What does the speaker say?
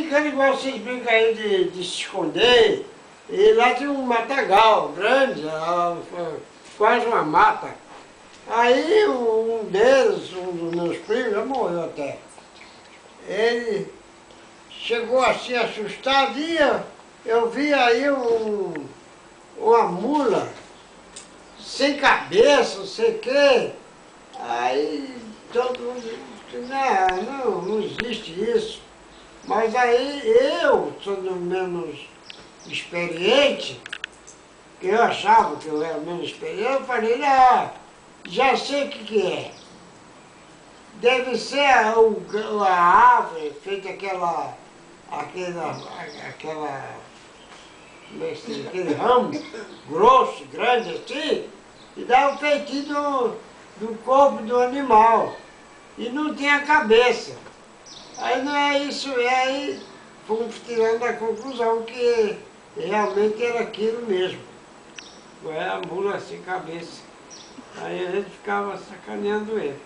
brincando igual vocês brincam aí de se esconder. E lá tinha um matagal grande, quase uma mata. Aí um deles, um dos meus primos, já morreu até. Ele chegou assim assustado e eu vi aí uma mula sem cabeça, não sei o quê. Aí todo mundo disse, não existe isso. Mas aí eu, sendo menos experiente, que eu achava que eu era menos experiente, eu falei, já sei o que é. Deve ser a árvore feita aquele ramo grosso, grande assim, e dá o feitio do corpo do animal. E não tinha cabeça. Aí não é isso, aí fomos tirando a conclusão que realmente era aquilo mesmo. Não era a mula sem cabeça. Aí a gente ficava sacaneando ele.